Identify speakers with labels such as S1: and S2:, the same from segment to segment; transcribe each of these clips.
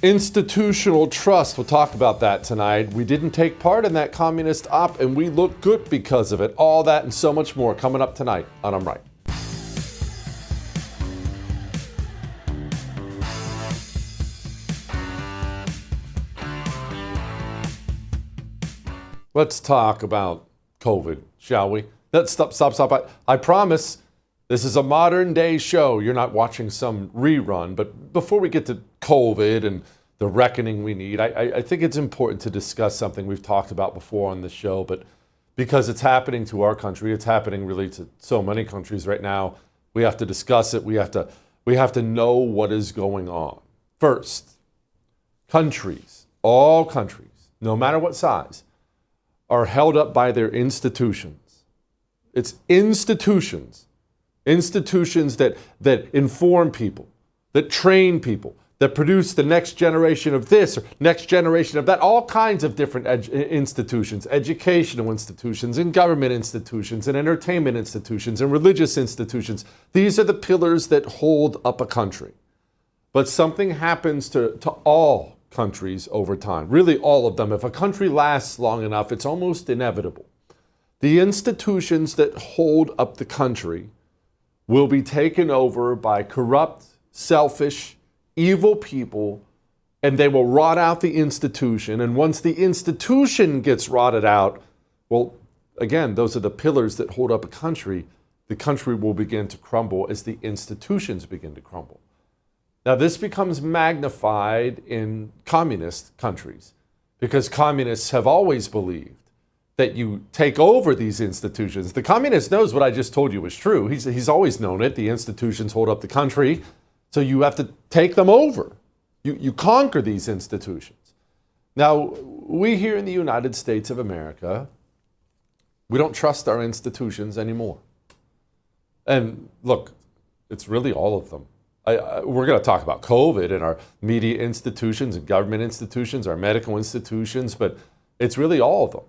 S1: Institutional trust. We'll talk about that tonight. We didn't take part in that communist op, and we look good because of it. All that and so much more coming up tonight on I'm Right. Let's talk about COVID, shall we? Let's stop. I promise this is a modern day show. You're not watching some rerun. But before we get to COVID and the reckoning we need, I think it's important to discuss something we've talked about before on the show. But because it's happening to our country, it's happening really to so many countries right now, we have to discuss it. We have to know what is going on. First, countries, all countries, no matter what size, are held up by their institutions. It's institutions that inform people, that train people, that produce the next generation of this or next generation of that, all kinds of different institutions, educational institutions and government institutions and entertainment institutions and religious institutions. These are the pillars that hold up a country. But something happens to all countries over time, really all of them. If a country lasts long enough, it's almost inevitable. The institutions that hold up the country will be taken over by corrupt, selfish, evil people, and they will rot out the institution. And once the institution gets rotted out, well, again, those are the pillars that hold up a country. The country will begin to crumble as the institutions begin to crumble. Now, this becomes magnified in communist countries because communists have always believed that you take over these institutions. The communist knows what I just told you is true. He's always known it. The institutions hold up the country, so you have to take them over. You conquer these institutions. Now, we here in the United States of America, we don't trust our institutions anymore. And look, it's really all of them. We're going to talk about COVID and our media institutions and government institutions, our medical institutions, but it's really all of them.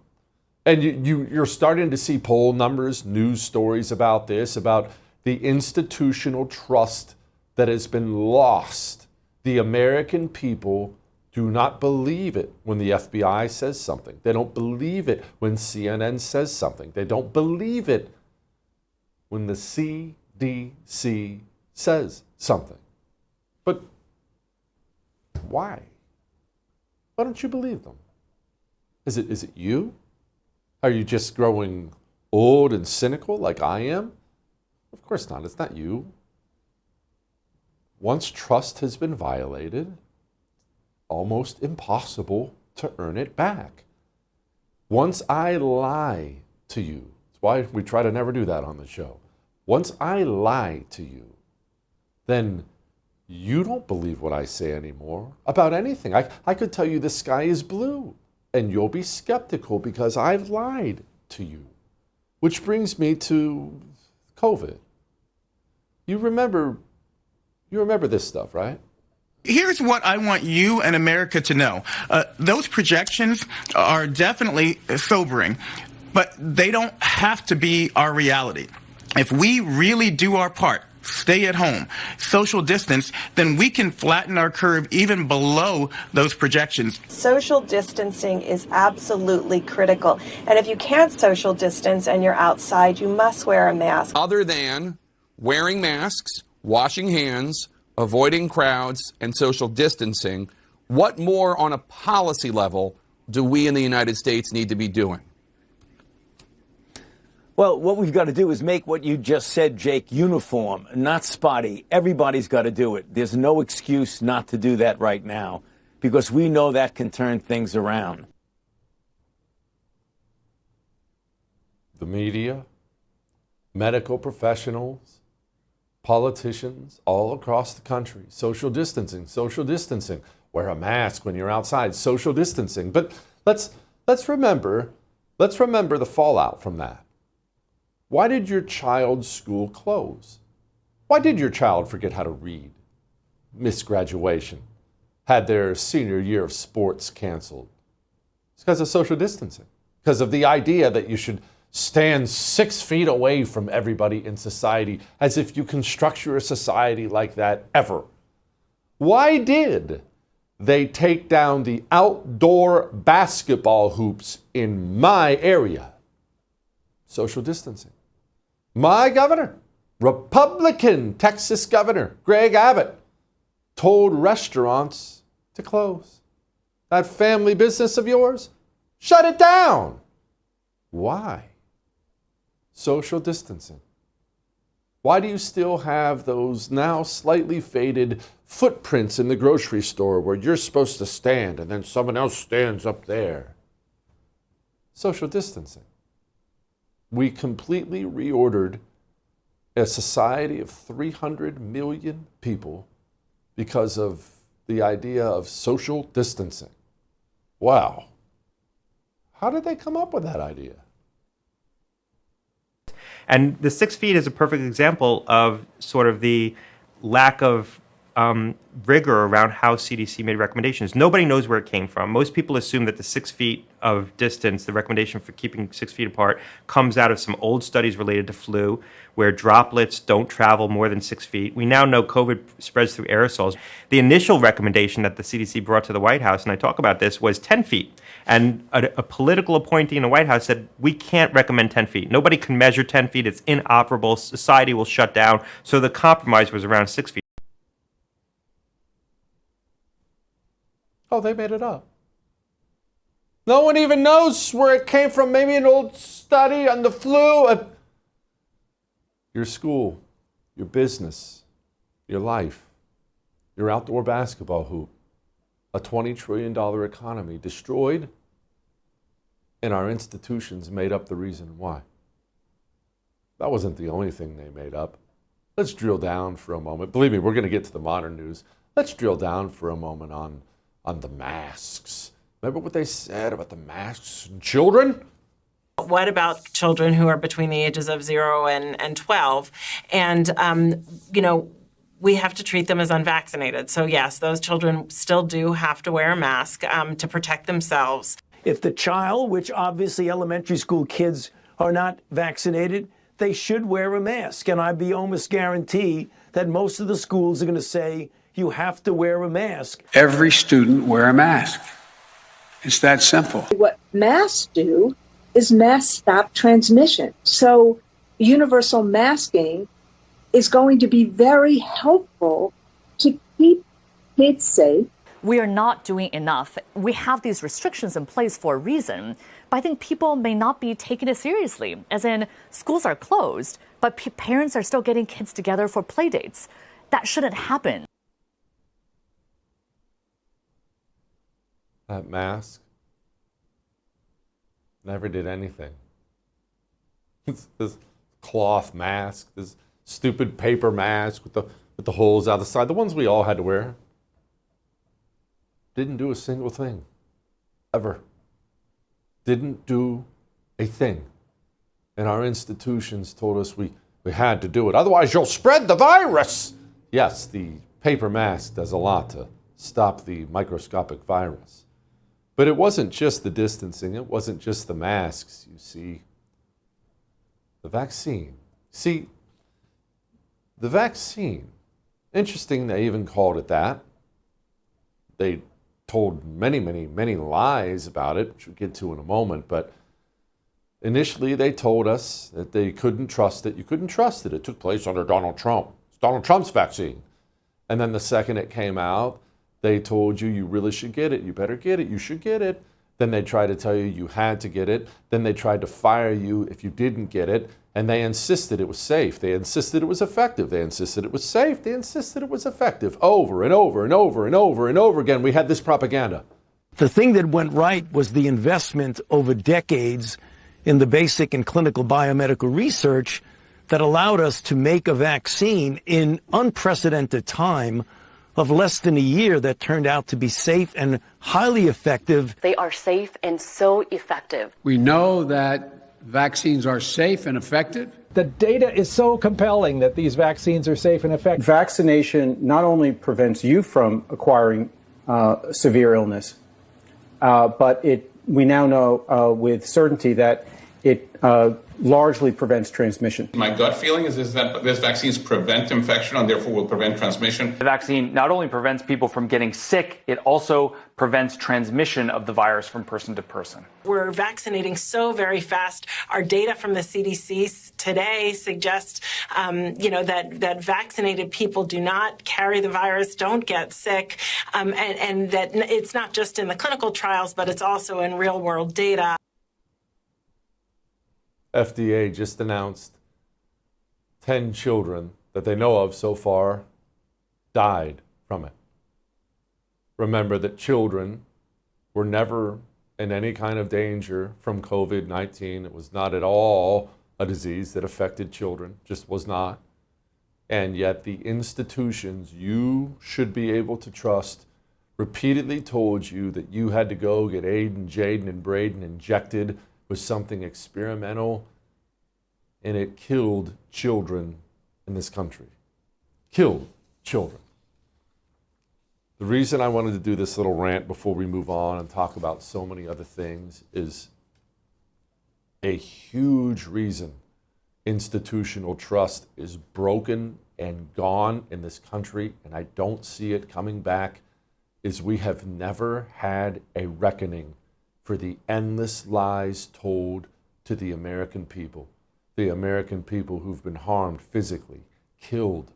S1: And you're starting to see poll numbers, news stories about this, about the institutional trust that has been lost. The American people do not believe it when the FBI says something. They don't believe it when CNN says something. They don't believe it when the CDC says something. But why? Why don't you believe them? Is it you? Are you just growing old and cynical like I am? Of course not. It's not you. Once trust has been violated, almost impossible to earn it back. Once I lie to you, that's why we try to never do that on the show. Once I lie to you, then you don't believe what I say anymore about anything. I could tell you the sky is blue, and you'll be skeptical because I've lied to you. Which brings me to COVID. You remember this stuff, right?
S2: Here's what I want you and America to know. Those projections are definitely sobering, but they don't have to be our reality. If we really do our part, stay at home, social distance, then we can flatten our curve even below those projections.
S3: Social distancing is absolutely critical. And if you can't social distance and you're outside, you must wear a mask.
S4: Other than wearing masks, washing hands, avoiding crowds, and social distancing, what more on a policy level do we in the United States need to be doing?
S5: Well, what we've got to do is make what you just said, Jake, uniform, not spotty. Everybody's got to do it. There's no excuse not to do that right now because we know that can turn things around.
S1: The media, medical professionals, politicians all across the country, social distancing, wear a mask when you're outside, social distancing. But let's remember the fallout from that. Why did your child's school close? Why did your child forget how to read, miss graduation, had their senior year of sports canceled? It's because of social distancing, because of the idea that you should stand 6 feet away from everybody in society, as if you can structure a society like that ever. Why did they take down the outdoor basketball hoops in my area. Social distancing. My governor, Republican Texas Governor Greg Abbott, told restaurants to close. That family business of yours, shut it down. Why? Social distancing. Why do you still have those now slightly faded footprints in the grocery store where you're supposed to stand and then someone else stands up there? Social distancing. We completely reordered a society of 300 million people because of the idea of social distancing. Wow. How did they come up with that idea?
S6: And the 6 feet is a perfect example of sort of the lack of rigor around how CDC made recommendations. Nobody knows where it came from. Most people assume that the 6 feet of distance, the recommendation for keeping 6 feet apart, comes out of some old studies related to flu, where droplets don't travel more than 6 feet. We now know COVID spreads through aerosols. The initial recommendation that the CDC brought to the White House, and I talk about this, was 10 feet. And a political appointee in the White House said, we can't recommend 10 feet. Nobody can measure 10 feet. It's inoperable. Society will shut down. So the compromise was around 6 feet.
S1: Oh, they made it up. No one even knows where it came from. Maybe an old study on the flu. Your school, your business, your life, your outdoor basketball hoop, a $20 trillion economy destroyed, and our institutions made up the reason why. That wasn't the only thing they made up. Let's drill down for a moment. Believe me, we're going to get to the modern news. Let's drill down for a moment on the masks. Remember what they said about the masks and children?
S7: What about children who are between the ages of 0 and 12? And, we have to treat them as unvaccinated. So yes, those children still do have to wear a mask to protect themselves.
S5: If the child, which obviously elementary school kids are not vaccinated, they should wear a mask. And I'd be almost guarantee that most of the schools are going to say, you have to wear a mask.
S8: Every student wear a mask. It's that simple.
S9: What masks do is masks stop transmission. So universal masking is going to be very helpful to keep kids safe.
S10: We are not doing enough. We have these restrictions in place for a reason, but I think people may not be taking it seriously, as in schools are closed, but parents are still getting kids together for play dates. That shouldn't happen.
S1: That mask never did anything. This cloth mask, this stupid paper mask with the holes out the side, the ones we all had to wear, didn't do a single thing. Ever. Didn't do a thing. And our institutions told us we had to do it. Otherwise, you'll spread the virus. Yes, the paper mask does a lot to stop the microscopic virus. But it wasn't just the distancing. It wasn't just the masks, you see. The vaccine. See, the vaccine, interesting they even called it that. They told many, many, many lies about it, which we'll get to in a moment. But initially they told us that they couldn't trust it. You couldn't trust it. It took place under Donald Trump. It's Donald Trump's vaccine. And then the second it came out, they told you really should get it. You better get it. You should get it. Then they tried to tell you you had to get it. Then they tried to fire you if you didn't get it. And they insisted it was safe. They insisted it was effective. They insisted it was safe. They insisted it was effective. Over and over and over and over and over again, we had this propaganda.
S5: The thing that went right was the investment over decades in the basic and clinical biomedical research that allowed us to make a vaccine in unprecedented time of less than a year that turned out to be safe and highly effective.
S10: They are safe and so effective.
S8: We know that vaccines are safe and effective.
S11: The data is so compelling that these vaccines are safe and effective.
S12: Vaccination not only prevents you from acquiring severe illness, but we now know with certainty that it largely prevents transmission.
S13: My gut feeling is that these vaccines prevent infection and therefore will prevent transmission.
S14: The vaccine not only prevents people from getting sick, it also prevents transmission of the virus from person to person.
S7: We're vaccinating so very fast. Our data from the CDC today suggests, that vaccinated people do not carry the virus, don't get sick, and that it's not just in the clinical trials, but it's also in real-world data.
S1: FDA just announced 10 children that they know of so far died from it. Remember that children were never in any kind of danger from COVID-19. It was not at all a disease that affected children, just was not. And yet the institutions you should be able to trust repeatedly told you that you had to go get Aiden, Jaden, and Braden injected with something experimental, and it killed children in this country. Killed children. The reason I wanted to do this little rant before we move on and talk about so many other things is a huge reason institutional trust is broken and gone in this country, and I don't see it coming back, is we have never had a reckoning for the endless lies told to the American people who've been harmed physically, killed,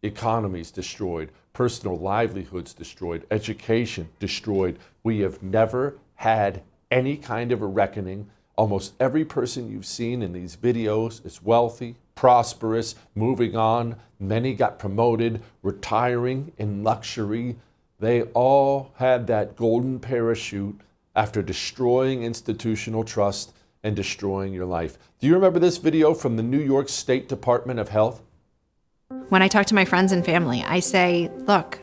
S1: economies destroyed, personal livelihoods destroyed, education destroyed. We have never had any kind of a reckoning. Almost every person you've seen in these videos is wealthy, prosperous, moving on. Many got promoted, retiring in luxury. They all had that golden parachute after destroying institutional trust and destroying your life. Do you remember this video from the New York State Department of Health?
S15: When I talk to my friends and family, I say, look,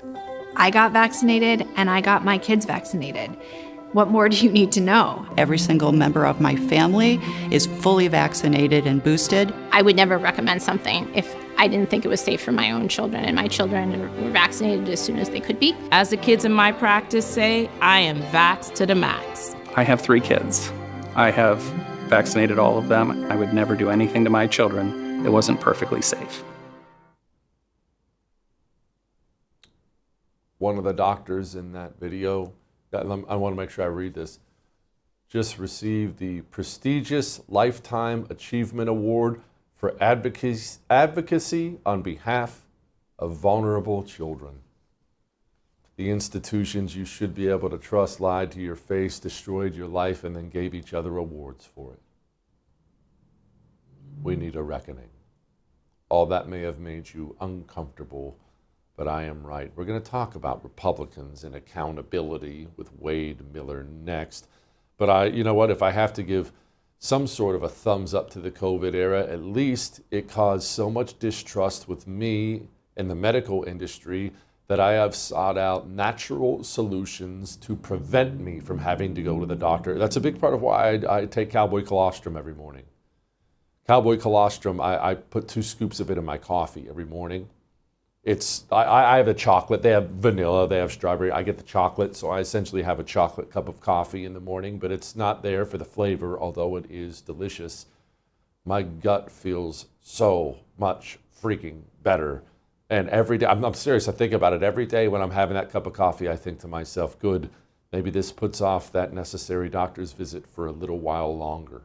S15: I got vaccinated and I got my kids vaccinated. What more do you need to know?
S16: Every single member of my family is fully vaccinated and boosted.
S17: I would never recommend something if I didn't think it was safe for my own children, and my children were vaccinated as soon as they could be.
S18: As the kids in my practice say, I am vaxxed to the max.
S19: I have 3 kids. I have vaccinated all of them. I would never do anything to my children that wasn't perfectly safe.
S1: One of the doctors in that video, I want to make sure I read this, just received the prestigious Lifetime Achievement Award for advocacy on behalf of vulnerable children. The institutions you should be able to trust lied to your face, destroyed your life, and then gave each other awards for it. We need a reckoning. All that may have made you uncomfortable, but I am right. We're going to talk about Republicans and accountability with Wade Miller next. But you know what? If I have to give some sort of a thumbs up to the COVID era, at least it caused so much distrust with me in the medical industry that I have sought out natural solutions to prevent me from having to go to the doctor. That's a big part of why I take cowboy colostrum every morning. Cowboy colostrum, I put 2 scoops of it in my coffee every morning. I have the chocolate. They have vanilla. They have strawberry. I get the chocolate, so I essentially have a chocolate cup of coffee in the morning, but it's not there for the flavor, although it is delicious. My gut feels so much freaking better. And every day, I'm serious, I think about it every day when I'm having that cup of coffee. I think to myself, good, maybe this puts off that necessary doctor's visit for a little while longer.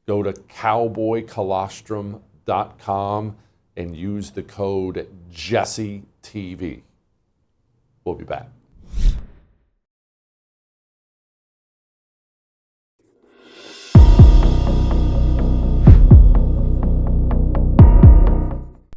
S1: Go to cowboycolostrum.com and use the code JesseTV. We'll be back.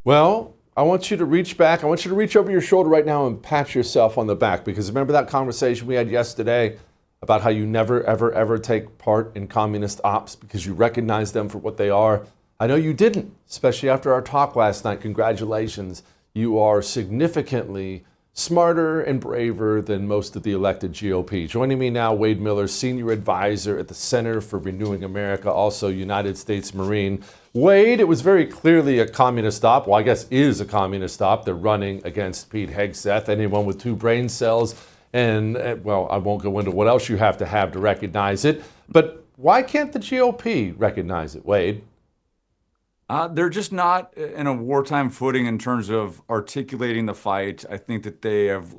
S1: Well, I want you to reach back. I want you to reach over your shoulder right now and pat yourself on the back, because remember that conversation we had yesterday about how you never, ever, ever take part in communist ops because you recognize them for what they are. I know you didn't, especially after our talk last night. Congratulations. You are significantly smarter and braver than most of the elected GOP. Joining me now, Wade Miller, Senior Advisor at the Center for Renewing America, also United States Marine. Wade, it was very clearly a communist op. Well, I guess is a communist op. They're running against Pete Hegseth, anyone with 2 brain cells. And, well, I won't go into what else you have to recognize it. But Why can't the GOP recognize it, Wade?
S20: They're just not in a wartime footing in terms of articulating the fight. I think that they have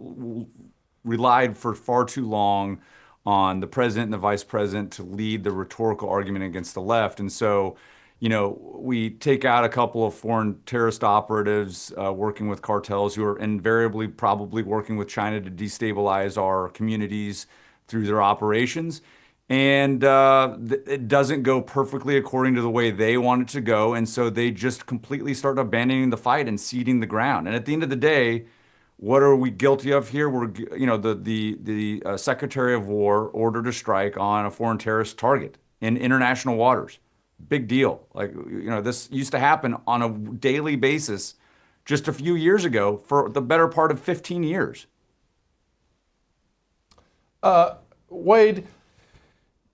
S20: relied for far too long on the president and the vice president to lead the rhetorical argument against the left. And so, we take out a couple of foreign terrorist operatives working with cartels who are invariably probably working with China to destabilize our communities through their operations. And it doesn't go perfectly according to the way they want it to go. And so they just completely start abandoning the fight and ceding the ground. And at the end of the day, what are we guilty of here? We're, the Secretary of War ordered a strike on a foreign terrorist target in international waters. Big deal. This used to happen on a daily basis just a few years ago for the better part of 15 years.
S1: Wade,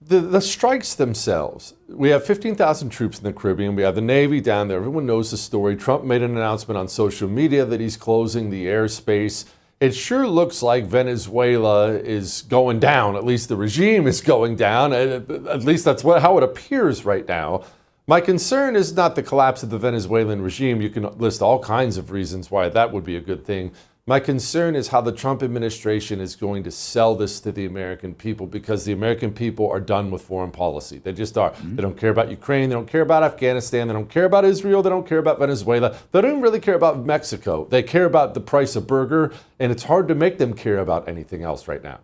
S1: the strikes themselves, we have 15,000 troops in the Caribbean. We have the Navy down there. Everyone knows the story. Trump made an announcement on social media that he's closing the airspace. It sure looks like Venezuela is going down. At least the regime is going down. At least that's how it appears right now. My concern is not the collapse of the Venezuelan regime. You can list all kinds of reasons why that would be a good thing. My concern is how the Trump administration is going to sell this to the American people, because the American people are done with foreign policy. They just are. Mm-hmm. They don't care about Ukraine. They don't care about Afghanistan. They don't care about Israel. They don't care about Venezuela. They don't really care about Mexico. They care about the price of burger, and it's hard to make them care about anything else right now.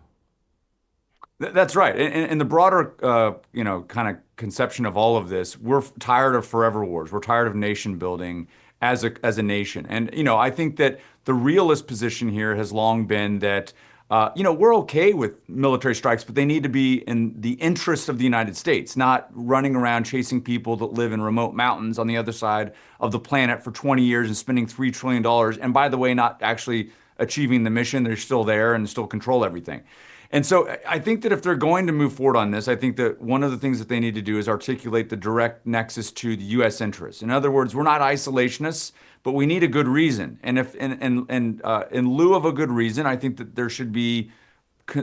S20: That's right. In the broader, kind of conception of all of this, we're tired of forever wars. We're tired of nation building as a nation. And, I think that the realist position here has long been that, we're okay with military strikes, but they need to be in the interest of the United States, not running around chasing people that live in remote mountains on the other side of the planet for 20 years and spending $3 trillion. And by the way, not actually achieving the mission. They're still there and still control everything. And so I think that if they're going to move forward on this, I think that one of the things that they need to do is articulate the direct nexus to the U.S. interests. In other words, we're not isolationists, but we need a good reason. And if in lieu of a good reason, I think that there should be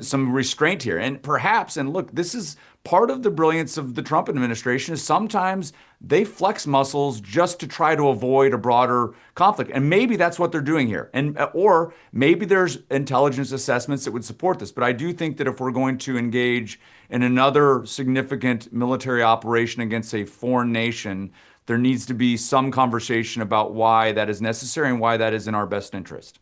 S20: some restraint here. And perhaps, and look, this is part of the brilliance of the Trump administration, is sometimes they flex muscles just to try to avoid a broader conflict. And maybe that's what they're doing here. Or maybe there's intelligence assessments that would support this. But I do think that if we're going to engage in another significant military operation against a foreign nation, there needs to be some conversation about why that is necessary and why that is in our best interest.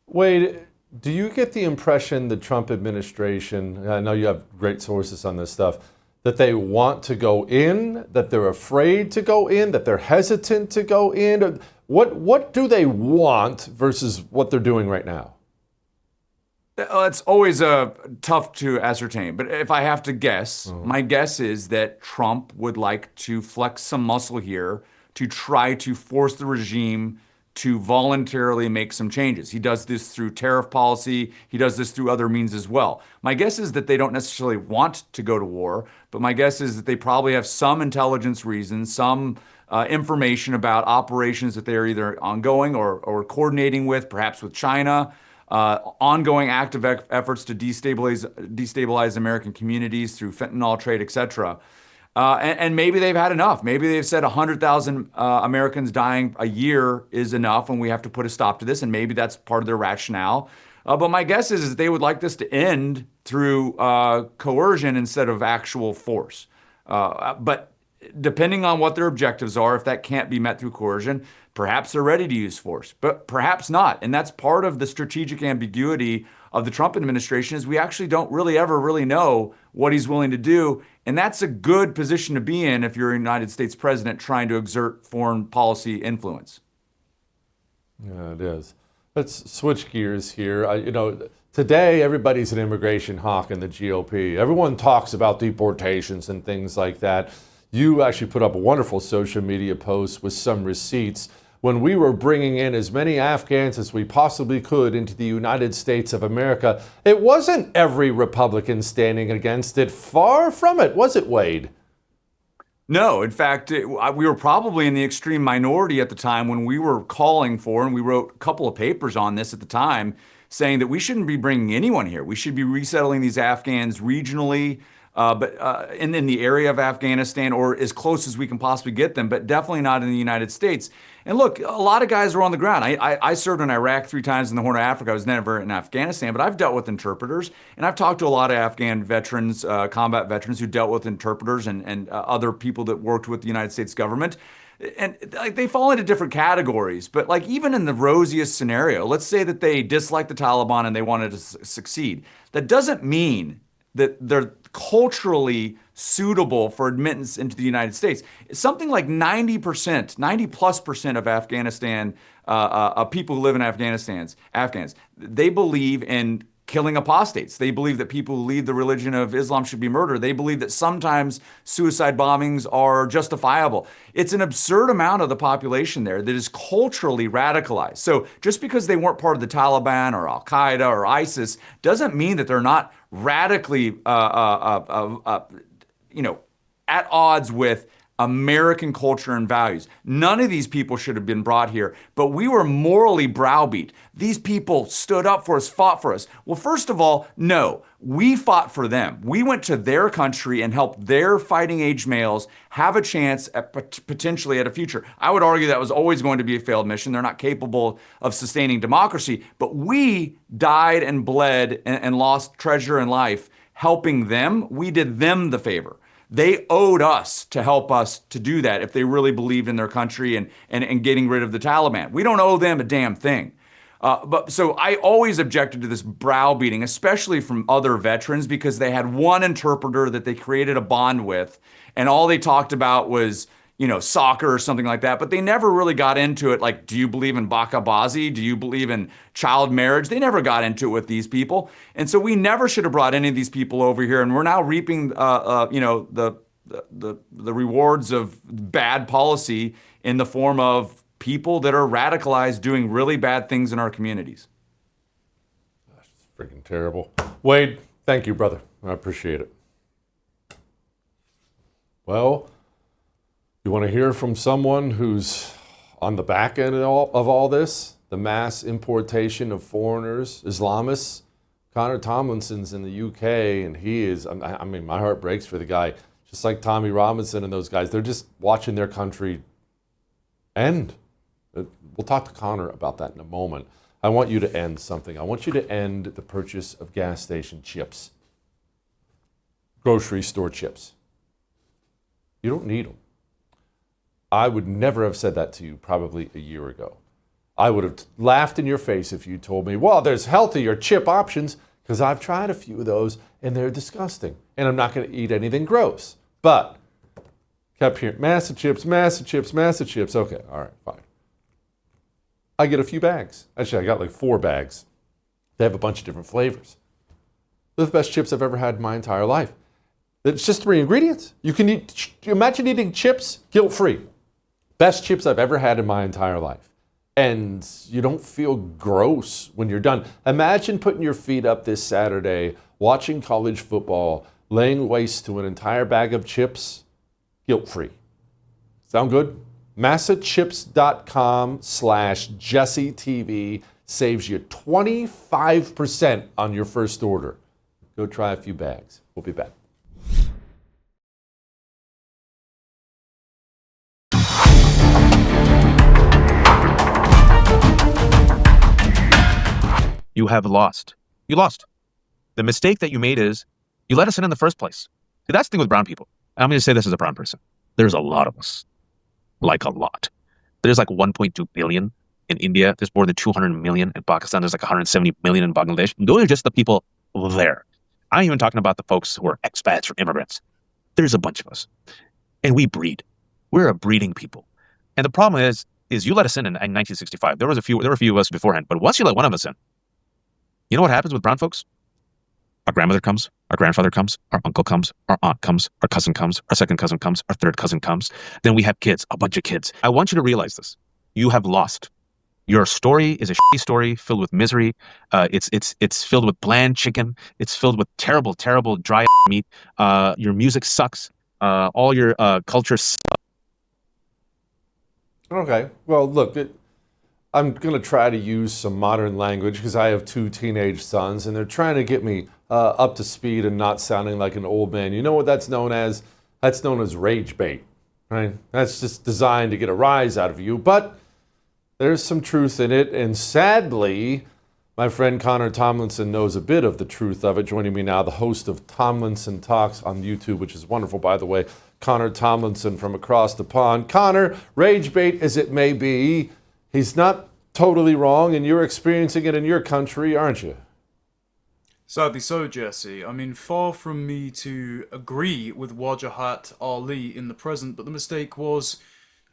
S1: Wade, do you get the impression the Trump administration, I know you have great sources on this stuff, that they want to go in, that they're afraid to go in, that they're hesitant to go in? What do they want versus what they're doing right now?
S20: It's always tough to ascertain. But if I have to guess, my guess is that Trump would like to flex some muscle here to try to force the regime to voluntarily make some changes. He does this through tariff policy. He does this through other means as well. My guess is that they don't necessarily want to go to war, but my guess is that they probably have some intelligence reasons, some information about operations that they are either ongoing or coordinating with, perhaps with China, ongoing active efforts to destabilize American communities through fentanyl trade, et cetera. And maybe they've had enough. Maybe they've said 100,000 Americans dying a year is enough and we have to put a stop to this. And maybe that's part of their rationale. But my guess is they would like this to end through coercion instead of actual force. But depending on what their objectives are, if that can't be met through coercion, perhaps they're ready to use force, but perhaps not. And that's part of the strategic ambiguity of the Trump administration, is we actually don't really ever really know what he's willing to do. And that's a good position to be in if you're a United States president trying to exert foreign policy influence.
S1: Yeah, it is. Let's switch gears here. Today everybody's an immigration hawk in the GOP. Everyone talks about deportations and things like that. You actually put up a wonderful social media post with some receipts. When we were bringing in as many Afghans as we possibly could into the United States of America, it wasn't every Republican standing against it. Far from it, was it, Wade?
S20: No, in fact, we were probably in the extreme minority at the time when we were calling for, and we wrote a couple of papers on this at the time, saying that we shouldn't be bringing anyone here. We should be resettling these Afghans regionally, but in the area of Afghanistan, or as close as we can possibly get them, but definitely not in the United States. And look, a lot of guys are on the ground. I served in Iraq 3 times in the Horn of Africa. I was never in Afghanistan, but I've dealt with interpreters, and I've talked to a lot of Afghan veterans, combat veterans who dealt with interpreters and other people that worked with the United States government. And like they fall into different categories, but like even in the rosiest scenario, let's say that they dislike the Taliban and they wanted to succeed. That doesn't mean that they're culturally suitable for admittance into the United States. Something like 90%, 90+% of Afghanistan, people who live in Afghans, they believe in killing apostates. They believe that people who lead the religion of Islam should be murdered. They believe that sometimes suicide bombings are justifiable. It's an absurd amount of the population there that is culturally radicalized. So just because they weren't part of the Taliban or Al Qaeda or ISIS doesn't mean that they're not radically, at odds with American culture and values. None of these people should have been brought here, but we were morally browbeat. These people stood up for us, fought for us. Well, first of all, no, we fought for them. We went to their country and helped their fighting age males have a chance at potentially at a future. I would argue that was always going to be a failed mission. They're not capable of sustaining democracy, but we died and bled and lost treasure and life helping them. We did them the favor. They owed us to help us to do that if they really believed in their country and getting rid of the Taliban. We don't owe them a damn thing. So I always objected to this browbeating, especially from other veterans, because they had one interpreter that they created a bond with, and all they talked about was, soccer or something like that. But they never really got into it. Like, do you believe in Bakabazi? Do you believe in child marriage? They never got into it with these people. And so we never should have brought any of these people over here. And we're now reaping, the rewards of bad policy in the form of people that are radicalized doing really bad things in our communities.
S1: Gosh, it's freaking terrible. Wade, thank you, brother. I appreciate it. Well, you want to hear from someone who's on the back end of all this? The mass importation of foreigners, Islamists? Connor Tomlinson's in the UK, and he is, my heart breaks for the guy. Just like Tommy Robinson and those guys, they're just watching their country end. We'll talk to Connor about that in a moment. I want you to end something. I want you to end the purchase of gas station chips, grocery store chips. You don't need them. I would never have said that to you probably a year ago. I would have laughed in your face if you told me, well, there's healthier chip options, because I've tried a few of those and they're disgusting. And I'm not going to eat anything gross. But kept hearing, massive chips, massive chips, massive chips. Okay, all right, fine. I get a few bags. Actually, I got like 4 bags. They have a bunch of different flavors. They're the best chips I've ever had in my entire life. It's just 3 ingredients. You can eat, imagine eating chips guilt-free. Best chips I've ever had in my entire life. And you don't feel gross when you're done. Imagine putting your feet up this Saturday, watching college football, laying waste to an entire bag of chips, guilt-free. Sound good? massachips.com/JesseTV saves you 25% on your first order. Go try a few bags. We'll be back.
S21: You have lost. You lost. The mistake that you made is you let us in the first place. See, that's the thing with brown people. And I'm going to say this as a brown person. There's a lot of us. Like a lot. There's like 1.2 billion in India. There's more than 200 million in Pakistan. There's like 170 million in Bangladesh. Those are just the people there. I'm even talking about the folks who are expats or immigrants. There's a bunch of us. And we breed. We're a breeding people. And the problem is you let us in 1965. There were a few of us beforehand. But once you let one of us in, you know what happens with brown folks? Our grandmother comes, our grandfather comes, our uncle comes, our aunt comes, our cousin comes, our second cousin comes, our third cousin comes. Then we have kids, a bunch of kids. I want you to realize this. You have lost. Your story is a shitty story filled with misery. It's filled with bland chicken. It's filled with terrible, terrible dry meat. Your music sucks. All your culture sucks.
S1: Okay. Well, look, I'm going to try to use some modern language because I have 2 teenage sons and they're trying to get me up to speed and not sounding like an old man. You know what that's known as? That's known as rage bait, right? That's just designed to get a rise out of you. But there's some truth in it. And sadly, my friend Connor Tomlinson knows a bit of the truth of it. Joining me now, the host of Tomlinson Talks on YouTube, which is wonderful, by the way, Connor Tomlinson from across the pond. Connor, rage bait as it may be, he's not totally wrong, and you're experiencing it in your country, aren't you?
S2: Sadly so, Jesse. I mean, far from me to agree with Wajahat Ali in the present, but the mistake was,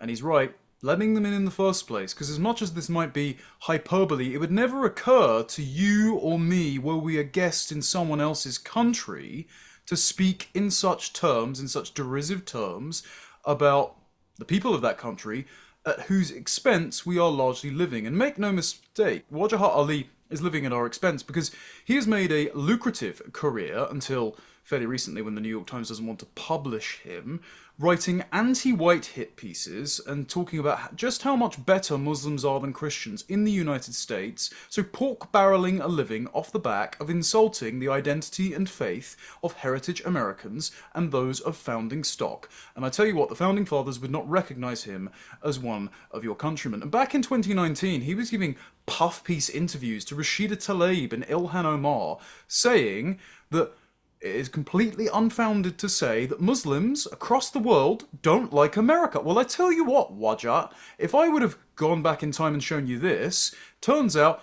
S2: and he's right, letting them in the first place. Because as much as this might be hyperbole, it would never occur to you or me, were we a guest in someone else's country, to speak in such terms, in such derisive terms, about the people of that country, at whose expense we are largely living. And make no mistake, Wajahat Ali is living at our expense because he has made a lucrative career until fairly recently when the New York Times doesn't want to publish him, writing anti-white hit pieces and talking about just how much better Muslims are than Christians in the United States, so pork-barreling a living off the back of insulting the identity and faith of heritage Americans and those of founding stock. And I tell you what, the Founding Fathers would not recognize him as one of your countrymen. And back in 2019, he was giving puff piece interviews to Rashida Tlaib and Ilhan Omar, saying that it is completely unfounded to say that Muslims across the world don't like America. Well, I tell you what, Wajah, if I would have gone back in time and shown you this, turns out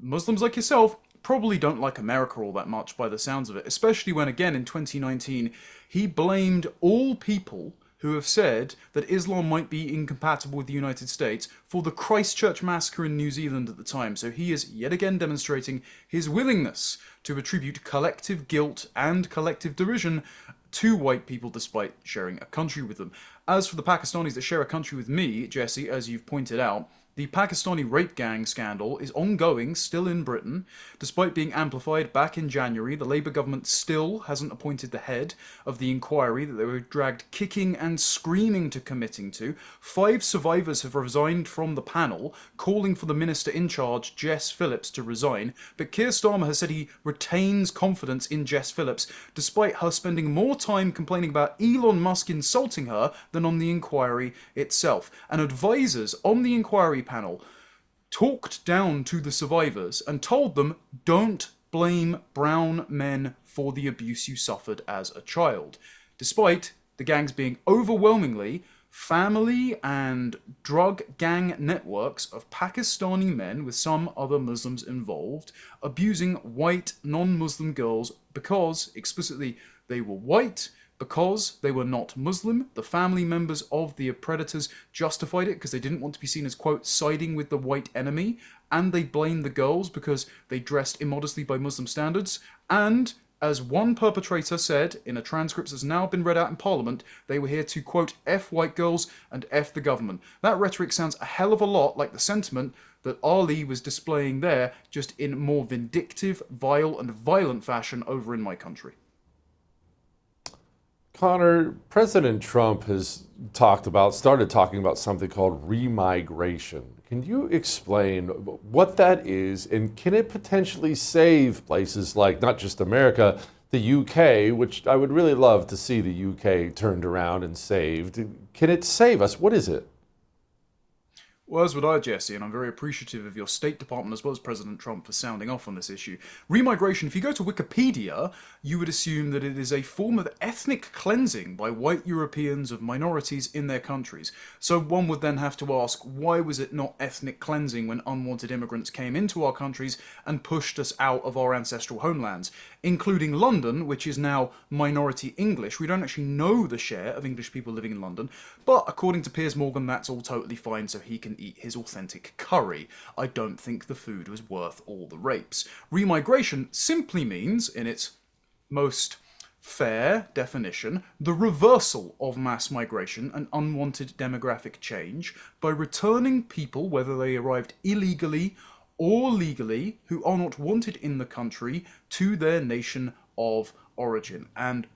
S2: Muslims like yourself probably don't like America all that much by the sounds of it, especially when, again, in 2019, he blamed all people who have said that Islam might be incompatible with the United States for the Christchurch massacre in New Zealand at the time. So he is yet again demonstrating his willingness to attribute collective guilt and collective derision to white people despite sharing a country with them. As for the Pakistanis that share a country with me, Jesse, as you've pointed out, the Pakistani rape gang scandal is ongoing, still in Britain. Despite being amplified back in January, the Labour government still hasn't appointed the head of the inquiry that they were dragged kicking and screaming to committing to. 5 survivors have resigned from the panel, calling for the minister in charge, Jess Phillips, to resign. But Keir Starmer has said he retains confidence in Jess Phillips, despite her spending more time complaining about Elon Musk insulting her than on the inquiry itself. And advisors on the inquiry panel talked down to the survivors and told them, don't blame brown men for the abuse you suffered as a child, despite the gangs being overwhelmingly family and drug gang networks of Pakistani men with some other Muslims involved, abusing white non-Muslim girls because explicitly they were white, because they were not Muslim. The family members of the predators justified it because they didn't want to be seen as, quote, siding with the white enemy, and they blamed the girls because they dressed immodestly by Muslim standards, and as one perpetrator said in a transcript that's now been read out in Parliament, they were here to, quote, F white girls and F the government. That rhetoric sounds a hell of a lot like the sentiment that Ali was displaying there, just in more vindictive, vile, and violent fashion over in my country.
S1: Connor, President Trump has started talking about something called remigration. Can you explain what that is, and can it potentially save places like not just America, the UK, which I would really love to see the UK turned around and saved? Can it save us? What is it?
S2: Well, as would I, Jesse, and I'm very appreciative of your State Department as well as President Trump for sounding off on this issue. Remigration, if you go to Wikipedia, you would assume that it is a form of ethnic cleansing by white Europeans of minorities in their countries. So one would then have to ask, why was it not ethnic cleansing when unwanted immigrants came into our countries and pushed us out of our ancestral homelands, including London, which is now minority English. We don't actually know the share of English people living in London, but according to Piers Morgan, that's all totally fine, so he can eat his authentic curry. I don't think the food was worth all the rapes. Remigration simply means, in its most fair definition, the reversal of mass migration and unwanted demographic change by returning people, whether they arrived illegally or legally, who are not wanted in the country, to their nation of origin. And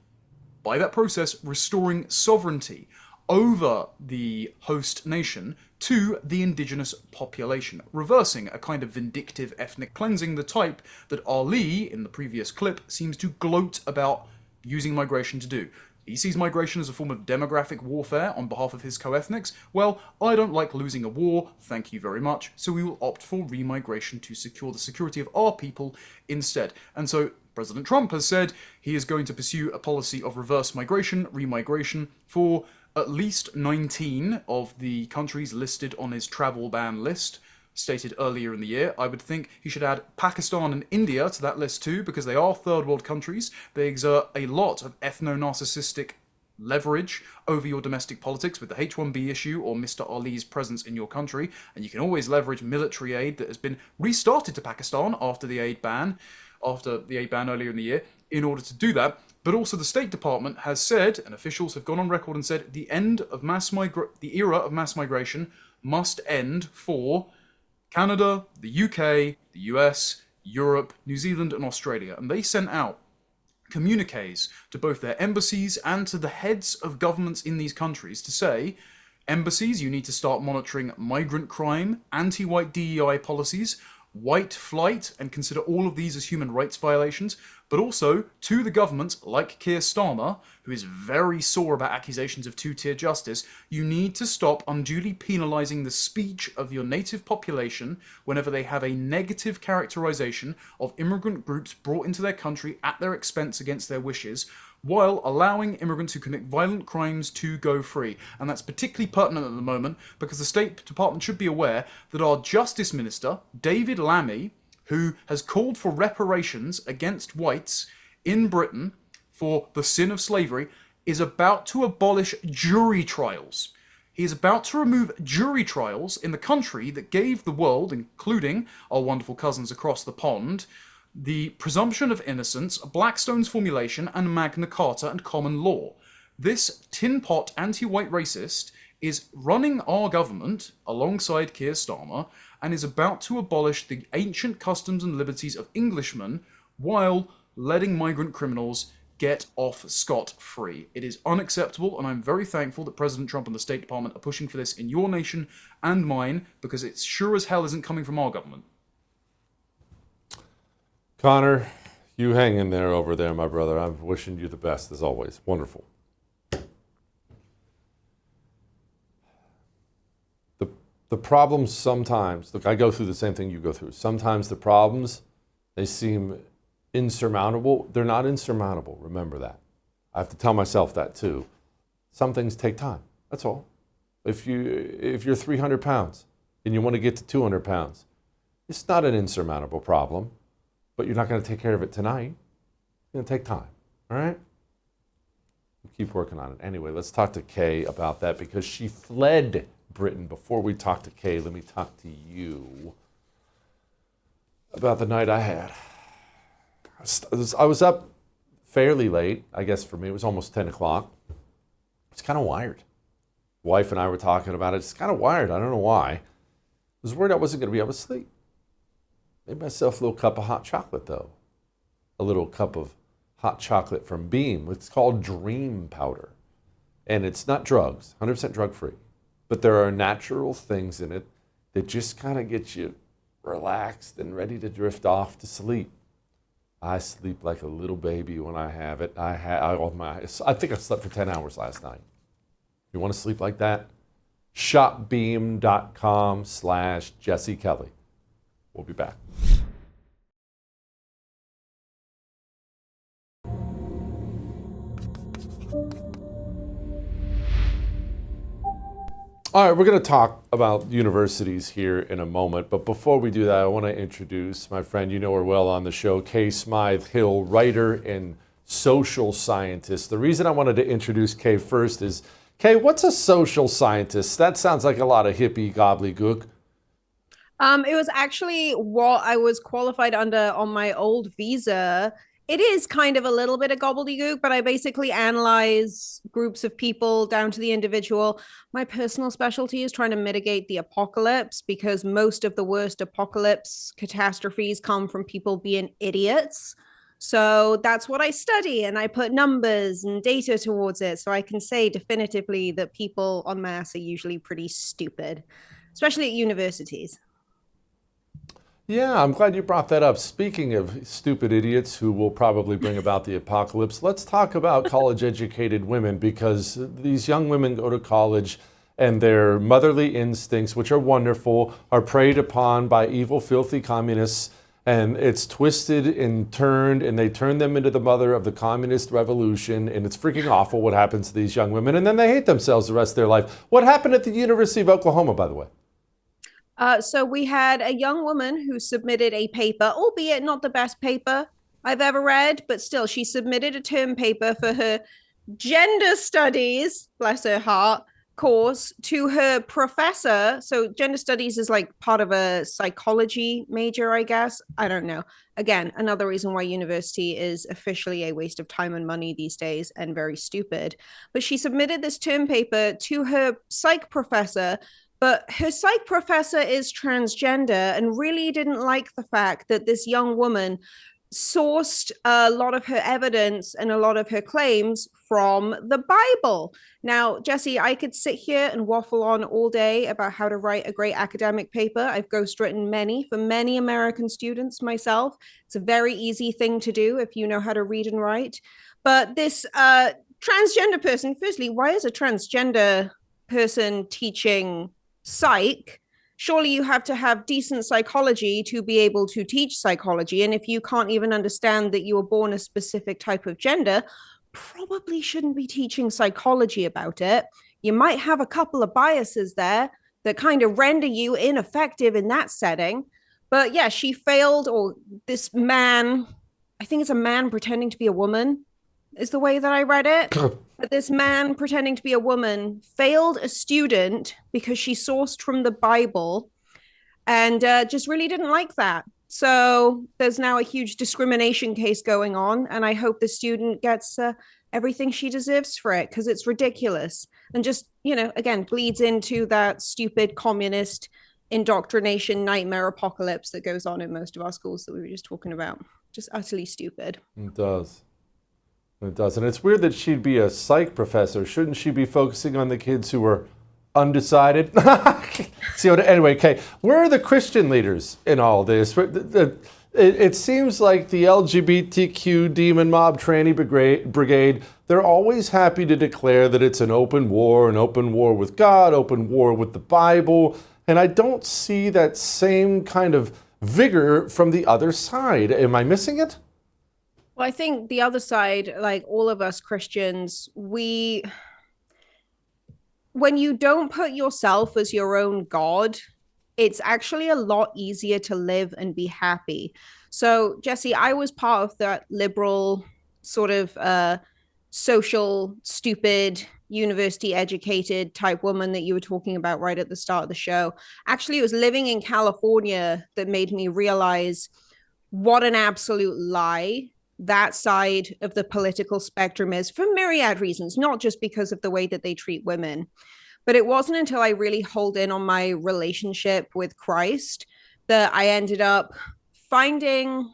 S2: by that process, restoring sovereignty over the host nation to the indigenous population, reversing a kind of vindictive ethnic cleansing, the type that Ali, in the previous clip, seems to gloat about using migration to do. He sees migration as a form of demographic warfare on behalf of his co-ethnics. Well, I don't like losing a war, thank you very much, so we will opt for remigration to secure the security of our people instead. And so President Trump has said he is going to pursue a policy of reverse migration, remigration, for at least 19 of the countries listed on his travel ban list, stated earlier in the year. I would think he should add Pakistan and India to that list too, because they are third world countries. They exert a lot of ethno-narcissistic leverage over your domestic politics with the H-1B issue or Mr. Ali's presence in your country, and you can always leverage military aid that has been restarted to Pakistan after the aid ban earlier in the year in order to do that. But also the State Department has said, and officials have gone on record and said, the era of mass migration must end for Canada, the UK, the US, Europe, New Zealand, and Australia. And they sent out communiques to both their embassies and to the heads of governments in these countries to say, embassies, you need to start monitoring migrant crime, anti-white DEI policies, white flight, and consider all of these as human rights violations, but also to the governments like Keir Starmer, who is very sore about accusations of two-tier justice, you need to stop unduly penalising the speech of your native population whenever they have a negative characterisation of immigrant groups brought into their country at their expense against their wishes, while allowing immigrants who commit violent crimes to go free. And that's particularly pertinent at the moment because the State Department should be aware that our Justice Minister, David Lammy, who has called for reparations against whites in Britain for the sin of slavery, is about to abolish jury trials. He is about to remove jury trials in the country that gave the world, including our wonderful cousins across the pond, the presumption of innocence, Blackstone's formulation, and Magna Carta and common law. This tin pot anti-white racist is running our government alongside Keir Starmer and is about to abolish the ancient customs and liberties of Englishmen while letting migrant criminals get off scot-free. It is unacceptable, and I'm very thankful that President Trump and the State Department are pushing for this in your nation and mine, because it sure as hell isn't coming from our government.
S1: Connor, you hang in there over there, my brother. I'm wishing you the best, as always. Wonderful. The problems sometimes, look, I go through the same thing you go through. Sometimes the problems, they seem insurmountable. They're not insurmountable, remember that. I have to tell myself that too. Some things take time, that's all. If you're 300 pounds and you want to get to 200 pounds, it's not an insurmountable problem. But you're not going to take care of it tonight. It's going to take time, all right? We'll keep working on it. Anyway, let's talk to Kay about that because she fled Britain. Before we talk to Kay, let me talk to you about the night I had. I was up fairly late, I guess for me. It was almost 10 o'clock. It's kind of wired. Wife and I were talking about it. It's kind of wired. I don't know why. I was worried I wasn't going to be able to sleep. Made myself a little cup of hot chocolate, though. A little cup of hot chocolate from Beam. It's called Dream Powder. And it's not drugs, 100% drug-free. But there are natural things in it that just kind of get you relaxed and ready to drift off to sleep. I sleep like a little baby when I have it. I think I slept for 10 hours last night. You want to sleep like that? Shopbeam.com/Jesse Kelly. We'll be back. All right, we're going to talk about universities here in a moment, but before we do that, I want to introduce my friend, you know her well on the show, Kay Smythe Hill, writer and social scientist. The reason I wanted to introduce Kay first is, Kay, what's a social scientist? That sounds like a lot of hippie gobbledygook.
S3: It was actually what I was qualified under on my old visa. It is kind of a little bit of gobbledygook, but I basically analyze groups of people down to the individual. My personal specialty is trying to mitigate the apocalypse because most of the worst apocalypse catastrophes come from people being idiots. So that's what I study, and I put numbers and data towards it. So I can say definitively that people en masse are usually pretty stupid, especially at universities.
S1: Yeah, I'm glad you brought that up. Speaking of stupid idiots who will probably bring about the apocalypse, let's talk about college-educated women, because these young women go to college and their motherly instincts, which are wonderful, are preyed upon by evil, filthy communists, and it's twisted and turned, and they turn them into the mother of the communist revolution, and it's freaking awful what happens to these young women, and then they hate themselves the rest of their life. What happened at the University of Oklahoma, by the way?
S3: So we had a young woman who submitted a paper, albeit not the best paper I've ever read, but still, she submitted a term paper for her gender studies, bless her heart, course to her professor. So gender studies is like part of a psychology major, I guess. I don't know. Again, another reason why university is officially a waste of time and money these days and very stupid. But she submitted this term paper to her psych professor. But her psych professor is transgender and really didn't like the fact that this young woman sourced a lot of her evidence and a lot of her claims from the Bible. Now, Jesse, I could sit here and waffle on all day about how to write a great academic paper. I've ghostwritten many for many American students myself. It's a very easy thing to do if you know how to read and write. But this transgender person, firstly, why is a transgender person teaching psych? Surely you have to have decent psychology to be able to teach psychology. And if you can't even understand that you were born a specific type of gender, probably shouldn't be teaching psychology about it. You might have a couple of biases there that kind of render you ineffective in that setting. But yeah, she failed, or this man, I think it's a man pretending to be a woman, is the way that I read it. But this man pretending to be a woman failed a student because she sourced from the Bible and just really didn't like that. So there's now a huge discrimination case going on, and I hope the student gets everything she deserves for it, because it's ridiculous and just, you know, again, bleeds into that stupid communist indoctrination nightmare apocalypse that goes on in most of our schools that we were just talking about. Just utterly stupid.
S1: It does. It does. And it's weird that she'd be a psych professor. Shouldn't she be focusing on the kids who are undecided? Anyway, Kay, where are the Christian leaders in all this? It seems like the LGBTQ demon mob tranny brigade, they're always happy to declare that it's an open war with God, open war with the Bible. And I don't see that same kind of vigor from the other side. Am I missing it?
S3: Well, I think the other side, like all of us Christians, when you don't put yourself as your own God, it's actually a lot easier to live and be happy. So, Jesse, I was part of that liberal sort of social, stupid, university educated type woman that you were talking about right at the start of the show. Actually, it was living in California that made me realize what an absolute lie that side of the political spectrum is, for myriad reasons, not just because of the way that they treat women. But it wasn't until I really honed in on my relationship with Christ that I ended up finding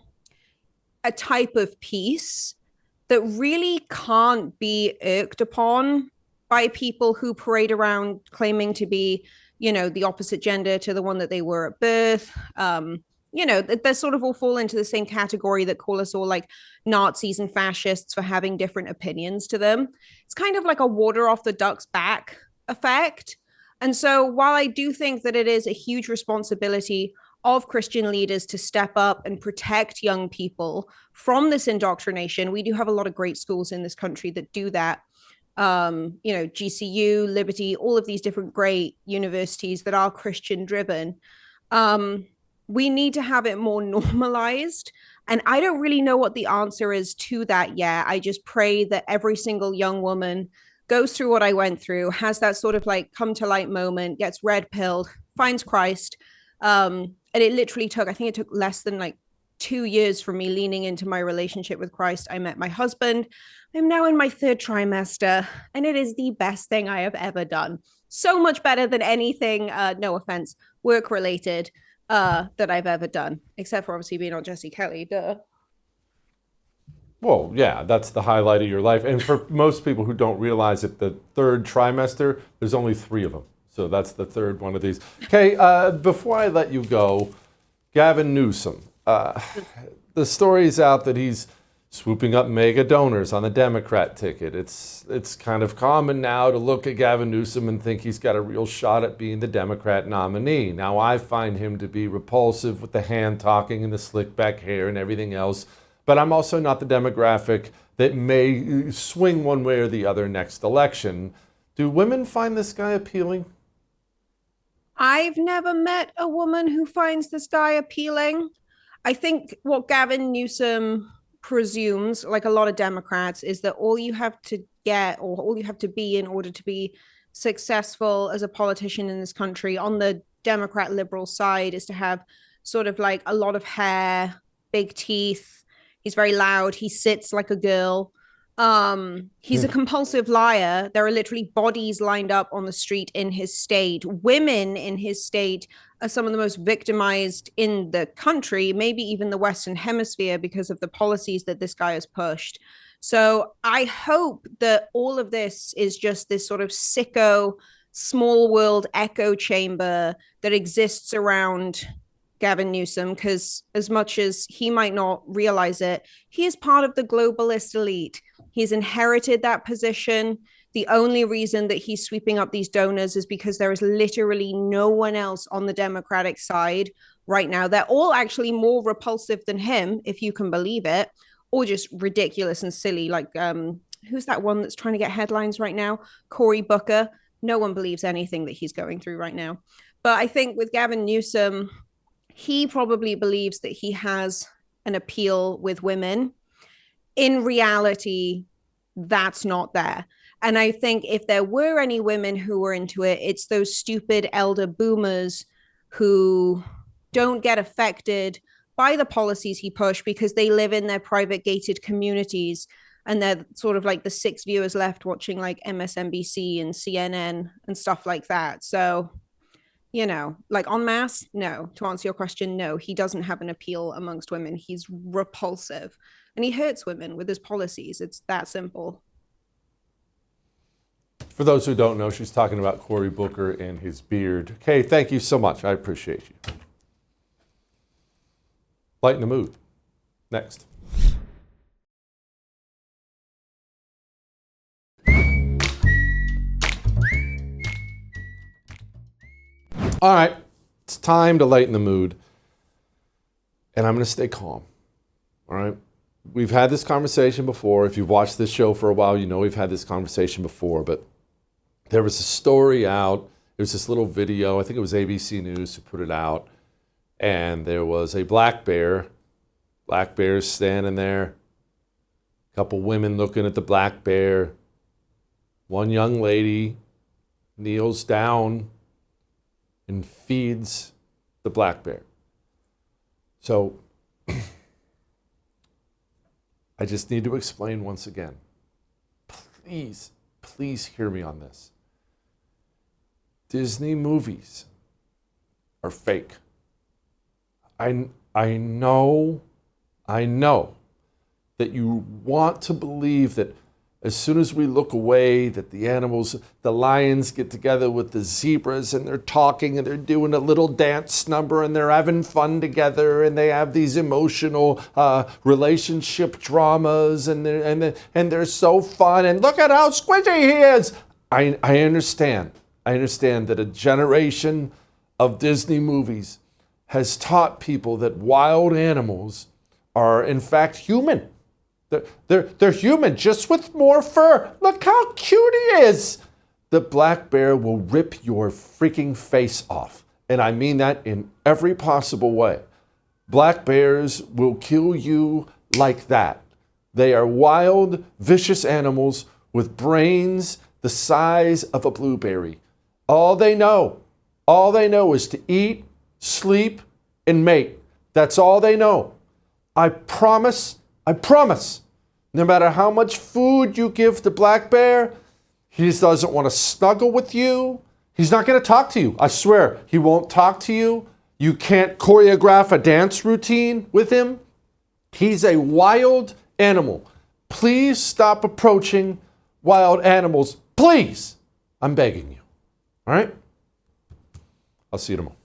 S3: a type of peace that really can't be irked upon by people who parade around claiming to be, you know, the opposite gender to the one that they were at birth. You know, they sort of all fall into the same category that call us all like Nazis and fascists for having different opinions to them. It's kind of like a water off the duck's back effect. And so while I do think that it is a huge responsibility of Christian leaders to step up and protect young people from this indoctrination, we do have a lot of great schools in this country that do that. You know, GCU, Liberty, all of these different great universities that are Christian driven. We need to have it more normalized. And I don't really know what the answer is to that yet. I just pray that every single young woman goes through what I went through, has that sort of like come to light moment, gets red pilled, finds Christ. And it literally took, I think it took less than like 2 years for me leaning into my relationship with Christ. I met my husband. I'm now in my 3rd trimester, and it is the best thing I have ever done. So much better than anything, no offense, work related that I've ever done, except for obviously being on Jesse Kelly, duh.
S1: Well, yeah, that's the highlight of your life. And for most people who don't realize it, the third trimester, there's only 3 of them. So that's the third one of these. Okay, before I let you go, Gavin Newsom. The story's out that he's swooping up mega donors on the Democrat ticket. It's kind of common now to look at Gavin Newsom and think he's got a real shot at being the Democrat nominee. Now, I find him to be repulsive with the hand talking and the slick back hair and everything else, but I'm also not the demographic that may swing one way or the other next election. Do women find this guy appealing?
S3: I've never met a woman who finds this guy appealing. I think what Gavin Newsom presumes, like a lot of Democrats, is that all you have to get or all you have to be in order to be successful as a politician in this country on the Democrat liberal side is to have sort of like a lot of hair, big teeth. He's very loud. He sits like a girl. He's a compulsive liar. There are literally bodies lined up on the street in his state. Women in his state are some of the most victimized in the country, maybe even the Western Hemisphere, because of the policies that this guy has pushed. So I hope that all of this is just this sort of sicko, small world echo chamber that exists around Gavin Newsom, because as much as he might not realize it, he is part of the globalist elite. He's inherited that position. The only reason that he's sweeping up these donors is because there is literally no one else on the Democratic side right now. They're all actually more repulsive than him, if you can believe it, or just ridiculous and silly. Like, who's that one that's trying to get headlines right now? Cory Booker. No one believes anything that he's going through right now. But I think with Gavin Newsom, he probably believes that he has an appeal with women. In reality, that's not there. And I think if there were any women who were into it, it's those stupid elder boomers who don't get affected by the policies he pushed because they live in their private gated communities and they're sort of like the 6 viewers left watching like MSNBC and CNN and stuff like that. So, you know, like en masse, no. To answer your question, no, he doesn't have an appeal amongst women. He's repulsive and he hurts women with his policies. It's that simple.
S1: For those who don't know, she's talking about Cory Booker and his beard. Okay, thank you so much. I appreciate you. Lighten the mood. Next. All right, it's time to lighten the mood, and I'm going to stay calm, all right? We've had this conversation before. If you've watched this show for a while, you know we've had this conversation before, but there was a story out. There was this little video. I think it was ABC News who put it out, and there was a black bear. Black bear's standing there, a couple women looking at the black bear. One young lady kneels down and feeds the black bear. So I just need to explain once again. Please, please hear me on this. Disney movies are fake. I know that you want to believe that as soon as we look away, that the animals, the lions get together with the zebras and they're talking and they're doing a little dance number and they're having fun together and they have these emotional relationship dramas and they're so fun and look at how squishy he is. I understand. I understand that a generation of Disney movies has taught people that wild animals are in fact human. They're human, just with more fur. Look how cute he is. The black bear will rip your freaking face off. And I mean that in every possible way. Black bears will kill you like that. They are wild, vicious animals with brains the size of a blueberry. All they know is to eat, sleep, and mate. That's all they know. I promise, no matter how much food you give the black bear, he just doesn't want to snuggle with you. He's not going to talk to you. I swear, he won't talk to you. You can't choreograph a dance routine with him. He's a wild animal. Please stop approaching wild animals. Please. I'm begging you. All right? I'll see you tomorrow.